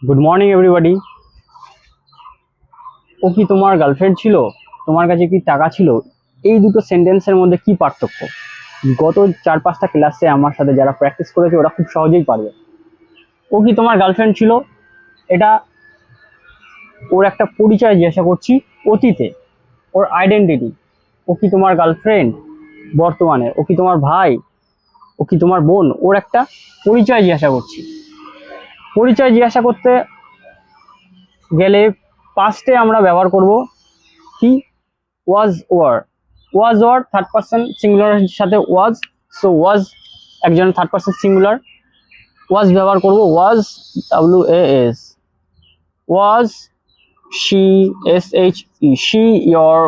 Good morning everybody. ও কি তোমার girlfriend ছিল? তোমার কাছে কি টাকা ছিল? এই দুটো সেন্টেন্সের মধ্যে কি পার্থক্য? গত 4-5টা ক্লাসে আমার সাথে যারা প্র্যাকটিস করেছে ওরা খুব সহজেই পারবে। ও কি তোমার গার্লফ্রেন্ড ছিল, এটা ওর একটা পরিচয় জিজ্ঞাসা করছি, অতীতে ওর আইডেন্টিটি। ও কি তোমার গার্লফ্রেন্ড বর্তমানে? ও কি তোমার ভাই? ও কি তোমার বোন? ওর একটা পরিচয় জিজ্ঞাসা করছি। পরিচয় জিজ্ঞাসা করতে গেলে পাস্টে আমরা ব্যবহার করব কি? Was were. Was were third person সিঙ্গুলারের সাথে ওয়াজ, সো ওয়াজ একজন থার্ড পার্সন সিঙ্গুলার, ওয়াজ ব্যবহার করব। Was WAS, was she SHE, she your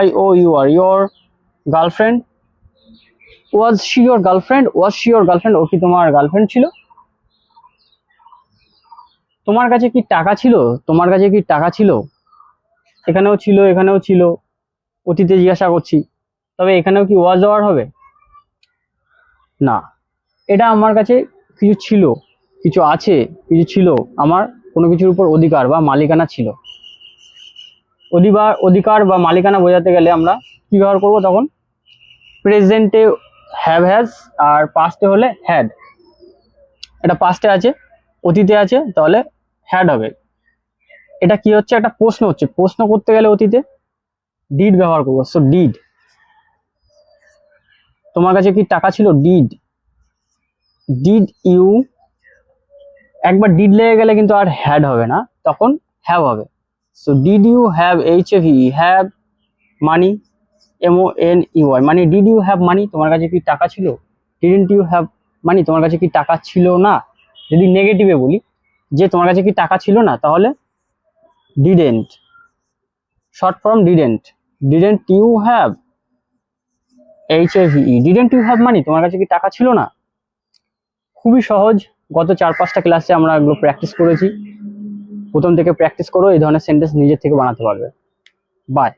YOUR, your girlfriend. Was she your girlfriend? Was she your girlfriend? ও কি তোমার girlfriend ছিল? তোমার কাছে কি টাকা ছিল? তোমার কাছে কি টাকা ছিল? এখানেও ছিল, এখানেও ছিল, অতীতে জিজ্ঞাসা করছি, তবে এখানেও কি ওয়াজ ওয়ার হবে? না, এটা আমার কাছে কিছু ছিল, কিছু আছে, কিছু ছিল, আমার কোনো কিছুর উপর অধিকার বা মালিকানা ছিল। অধিকার বা মালিকানা বোঝাতে গেলে আমরা কি ব্যবহার করব তখন? প্রেজেন্টে হ্যাভ হ্যাজ, আর পাস্টে হলে হ্যাড। এটা পাস্টে আছে, অতীতে আছে, তাহলে হ্যাড হবে। এটা কি হচ্ছে? একটা প্রশ্ন হচ্ছে, প্রশ্ন করতে গেলে অতীতে ডিড ব্যবহার করবো, সো ডিড। তোমার কাছে কি টাকা ছিল? ডিড। ডিড ইউ, একবার ডিড লেগে গেলে কিন্তু আর হ্যাড হবে না, তখন হ্যাভ হবে। So did you have, HAVE, have money, MONEY, মানে ডিড ইউ হ্যাভ মানি? তোমার কাছে কি টাকা ছিল? Didn't you have money? তোমার কাছে কি টাকা ছিল না? যদি নেগেটিভে বলি যে তোমার কাছে কি টাকা ছিল না, তাহলে didn't, short form didn't. Didn't you have, HAVE, didn't you have money? তোমার কাছে কি টাকা ছিল না? খুবই সহজ, গত 4-5টা ক্লাসে আমরা এগুলো প্র্যাকটিস করেছি। প্রথম থেকে প্র্যাকটিস করো, এই ধরনের সেন্টেন্স নিজের থেকে বানাতে পারবে। বাই।